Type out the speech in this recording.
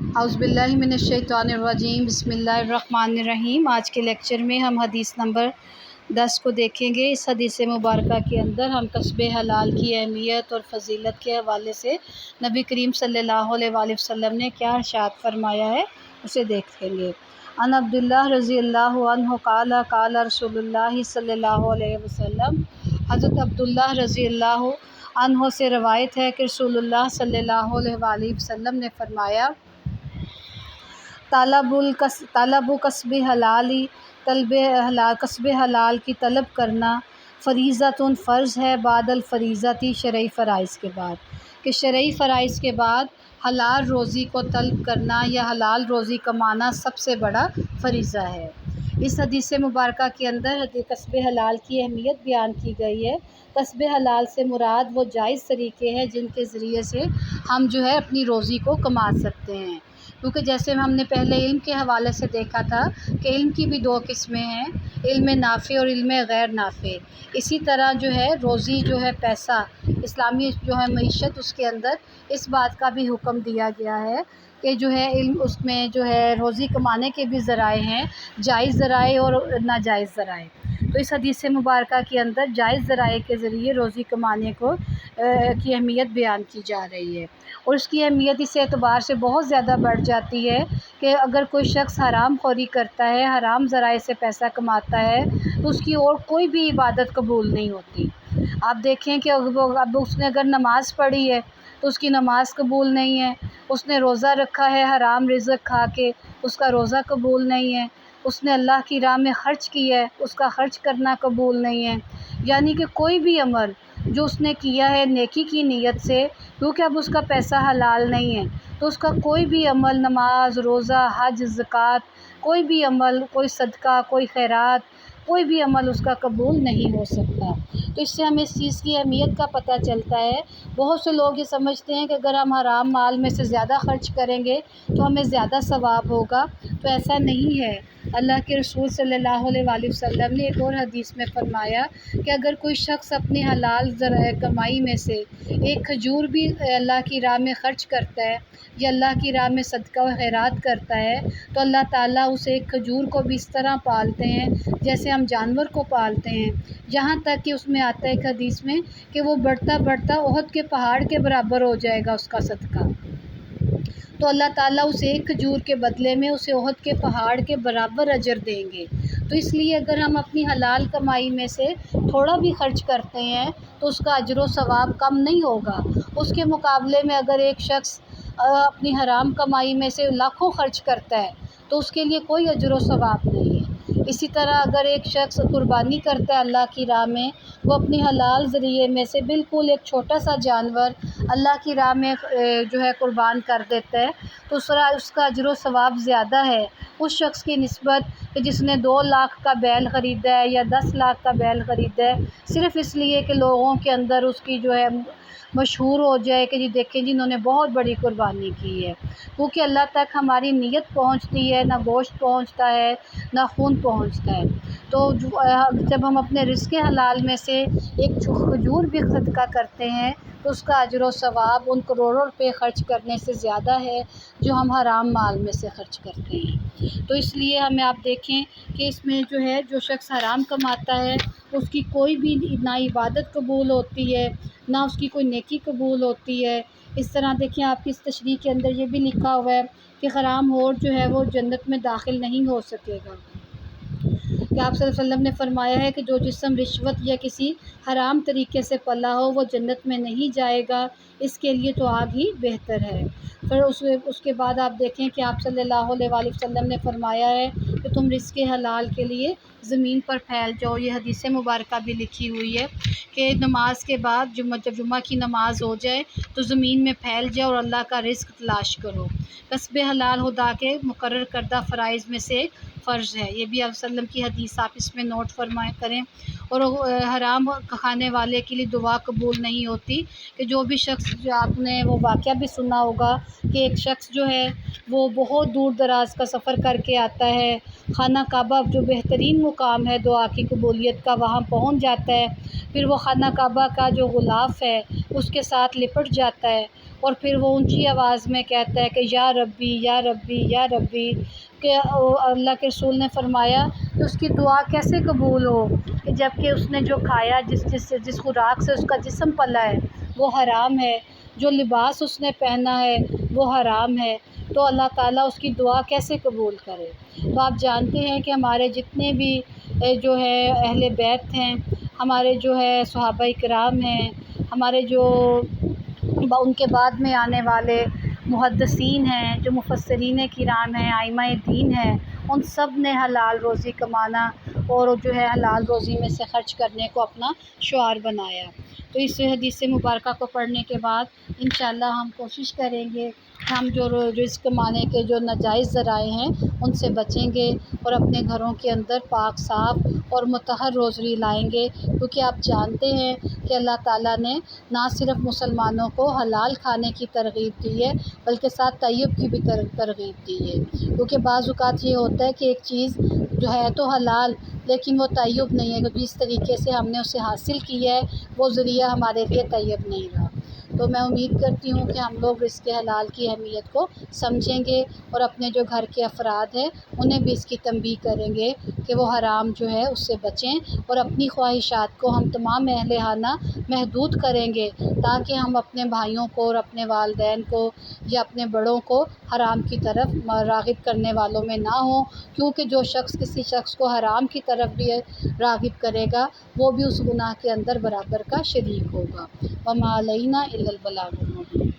اعوذ باللہ من الشیطان الرجیم، بسم اللہ الرحمن الرحیم۔ آج کے لیکچر میں ہم حدیث نمبر 10 کو دیکھیں گے۔ اس حدیث مبارکہ کے اندر ہم کسب حلال کی اہمیت اور فضیلت کے حوالے سے نبی کریم صلی اللہ علیہ وآلہ وسلم نے کیا ارشاد فرمایا ہے اسے دیکھیں گے۔ عن عبداللہ رضی اللہ عنہ قال قال رسول اللہ صلی اللہ علیہ وسلم، حضرت عبداللہ رضی اللہ عنہ سے روایت ہے کہ رسول اللہ صلی اللہ علیہ وآلہ وسلم نے فرمایا، طلب کسب حلالی، کسب حلال کی طلب کرنا فریضۃ فرض ہے، بعد الفریضۃ شرعی فرائض کے بعد، کہ شرعی فرائض کے بعد حلال روزی کو طلب کرنا یا حلال روزی کمانا سب سے بڑا فریضہ ہے۔ اس حدیث مبارکہ کے اندر کسب حلال کی اہمیت بیان کی گئی ہے۔ کسب حلال سے مراد وہ جائز طریقے ہیں جن کے ذریعے سے ہم اپنی روزی کو کما سکتے ہیں، کیونکہ جیسے ہم نے پہلے علم کے حوالے سے دیکھا تھا کہ علم کی بھی دو قسمیں ہیں، علم نافع اور علم غیر نافع۔ اسی طرح روزی پیسہ، اسلامی معیشت، اس کے اندر اس بات کا بھی حکم دیا گیا ہے کہ علم اس میں روزی کمانے کے بھی ذرائع ہیں، جائز ذرائع اور ناجائز ذرائع۔ تو اس حدیث مبارکہ کے اندر جائز ذرائع کے ذریعے روزی کمانے کی اہمیت بیان کی جا رہی ہے، اور اس کی اہمیت اس اعتبار سے بہت زیادہ بڑھ جاتی ہے کہ اگر کوئی شخص حرام خوری کرتا ہے، حرام ذرائع سے پیسہ کماتا ہے، تو اس کی اور کوئی بھی عبادت قبول نہیں ہوتی۔ آپ دیکھیں کہ اب اس نے اگر نماز پڑھی ہے تو اس کی نماز قبول نہیں ہے، اس نے روزہ رکھا ہے حرام رزق کھا کے، اس کا روزہ قبول نہیں ہے، اس نے اللہ کی راہ میں خرچ کیا ہے، اس کا خرچ کرنا قبول نہیں ہے۔ یعنی کہ کوئی بھی عمل جو اس نے کیا ہے نیکی کی نیت سے، کیونکہ اب اس کا پیسہ حلال نہیں ہے، تو اس کا کوئی بھی عمل، نماز، روزہ، حج، زکوٰۃ، کوئی بھی عمل، کوئی صدقہ، کوئی خیرات، کوئی بھی عمل اس کا قبول نہیں ہو سکتا۔ تو اس سے ہمیں اس چیز کی اہمیت کا پتہ چلتا ہے۔ بہت سے لوگ یہ سمجھتے ہیں کہ اگر ہم حرام مال میں سے زیادہ خرچ کریں گے تو ہمیں زیادہ ثواب ہوگا، تو ایسا نہیں ہے۔ اللہ کے رسول صلی اللہ علیہ وآلہ وسلم نے ایک اور حدیث میں فرمایا کہ اگر کوئی شخص اپنی حلال کمائی میں سے ایک کھجور بھی اللہ کی راہ میں خرچ کرتا ہے یا اللہ کی راہ میں صدقہ و خیرات کرتا ہے، تو اللہ تعالیٰ اس ایک کھجور کو بھی اس طرح پالتے ہیں جیسے ہم جانور کو پالتے ہیں، یہاں تک کہ اس میں آتا ہے ایک حدیث میں کہ وہ بڑھتا بڑھتا احد کے پہاڑ کے برابر ہو جائے گا اس کا صدقہ۔ تو اللہ تعالیٰ اس ایک کھجور کے بدلے میں اسے احد کے پہاڑ کے برابر اجر دیں گے۔ تو اس لیے اگر ہم اپنی حلال کمائی میں سے تھوڑا بھی خرچ کرتے ہیں تو اس کا اجر و ثواب کم نہیں ہوگا۔ اس کے مقابلے میں اگر ایک شخص اپنی حرام کمائی میں سے لاکھوں خرچ کرتا ہے تو اس کے لیے کوئی اجر و ثواب نہیں ہے۔ اسی طرح اگر ایک شخص قربانی کرتا ہے اللہ کی راہ میں، وہ اپنی حلال ذریعے میں سے بالکل ایک چھوٹا سا جانور اللہ کی راہ میں قربان کر دیتا ہے، تو اس کا اجر و ثواب زیادہ ہے اس شخص کی نسبت کہ جس نے 2 لاکھ کا بیل خریدا ہے یا 10 لاکھ کا بیل خریدا ہے، صرف اس لیے کہ لوگوں کے اندر اس کی مشہور ہو جائے کہ دیکھیں جی انہوں نے بہت بڑی قربانی کی ہے۔ کیونکہ اللہ تک ہماری نیت پہنچتی ہے، نہ گوشت پہنچتا ہے نہ خون پہنچتا ہے۔ تو جب ہم اپنے رزق حلال میں سے ایک کھجور بھی صدقہ کرتے ہیں تو اس کا اجر و ثواب ان کروڑوں روپے خرچ کرنے سے زیادہ ہے جو ہم حرام مال میں سے خرچ کرتے ہیں۔ تو اس لیے آپ دیکھیں کہ اس میں جو شخص حرام کماتا ہے اس کی کوئی بھی نہ عبادت قبول ہوتی ہے نہ اس کی کوئی نیکی قبول ہوتی ہے۔ اس طرح دیکھیں آپ کی اس تشریح کے اندر یہ بھی لکھا ہوا ہے کہ حرام ہور وہ جنت میں داخل نہیں ہو سکے گا، کہ آپ صلی اللہ علیہ وسلم نے فرمایا ہے کہ جو جسم رشوت یا کسی حرام طریقے سے پلا ہو وہ جنت میں نہیں جائے گا، اس کے لیے تو آگ ہی بہتر ہے۔ پھر اس کے بعد آپ دیکھیں کہ آپ صلی اللہ علیہ وآلہ وسلم نے فرمایا ہے کہ تم رزق حلال کے لیے زمین پر پھیل جاؤ۔ یہ حدیث مبارکہ بھی لکھی ہوئی ہے کہ نماز کے بعد جب جمعہ کی نماز ہو جائے تو زمین میں پھیل جاؤ اور اللہ کا رزق تلاش کرو۔ کسب حلال خدا کے مقرر کردہ فرائض میں سے ایک فرض ہے۔ یہ بھی آپ صلی اللہ علیہ وسلم کی حدیث، آپ اس میں نوٹ فرمائے کریں۔ اور حرام کھانے والے کے لیے دعا قبول نہیں ہوتی، کہ جو بھی شخص آپ نے وہ واقعہ بھی سنا ہوگا کہ ایک شخص وہ بہت دور دراز کا سفر کر کے آتا ہے، خانہ کعبہ جو بہترین مقام ہے دعا کی قبولیت کا، وہاں پہنچ جاتا ہے، پھر وہ خانہ کعبہ کا جو غلاف ہے اس کے ساتھ لپٹ جاتا ہے، اور پھر وہ اونچی آواز میں کہتا ہے کہ یا ربی یا ربی یا ربی، کہ اللہ کے رسول نے فرمایا کہ اس کی دعا کیسے قبول ہو کہ جب کہ اس نے جو کھایا، جس خوراک سے اس کا جسم پلا ہے وہ حرام ہے، جو لباس اس نے پہنا ہے وہ حرام ہے، تو اللہ تعالیٰ اس کی دعا کیسے قبول کرے؟ تو آپ جانتے ہیں کہ ہمارے جتنے بھی جو ہے اہل بیت ہیں، ہمارے جو ہے صحابہ کرام ہیں، ہمارے جو ان کے بعد میں آنے والے محدثین ہیں، جو مفسرین کرام ہیں، ائمہ دین ہیں، ان سب نے حلال روزی کمانا اور جو ہے حلال روزی میں سے خرچ کرنے کو اپنا شعار بنایا۔ تو اس حدیث مبارکہ کو پڑھنے کے بعد انشاءاللہ ہم کوشش کریں گے کہ ہم جو رزق کمانے کے جو ناجائز ذرائع ہیں ان سے بچیں گے، اور اپنے گھروں کے اندر پاک صاف اور مطہر روزی لائیں گے، کیونکہ آپ جانتے ہیں کہ اللہ تعالیٰ نے نہ صرف مسلمانوں کو حلال کھانے کی ترغیب دی ہے بلکہ ساتھ طیب کی بھی ترغیب دی ہے، کیونکہ بعض اوقات یہ ہوتا ہے کہ ایک چیز جو ہے تو حلال لیکن وہ طیب نہیں ہے، کیونکہ جس طریقے سے ہم نے اسے حاصل کیا ہے وہ ذریعہ ہمارے لیے طیب نہیں رہا۔ تو میں امید کرتی ہوں کہ ہم لوگ رزق حلال کی اہمیت کو سمجھیں گے، اور اپنے جو گھر کے افراد ہیں انہیں بھی اس کی تنبیہ کریں گے کہ وہ حرام جو ہے اس سے بچیں، اور اپنی خواہشات کو ہم تمام اہل خانہ محدود کریں گے، تاکہ ہم اپنے بھائیوں کو اور اپنے والدین کو یا اپنے بڑوں کو حرام کی طرف راغب کرنے والوں میں نہ ہوں، کیونکہ جو شخص کسی شخص کو حرام کی طرف بھی راغب کرے گا وہ بھی اس گناہ کے اندر برابر کا شریک ہوگا۔ وما علینا الا البلاغ المبین۔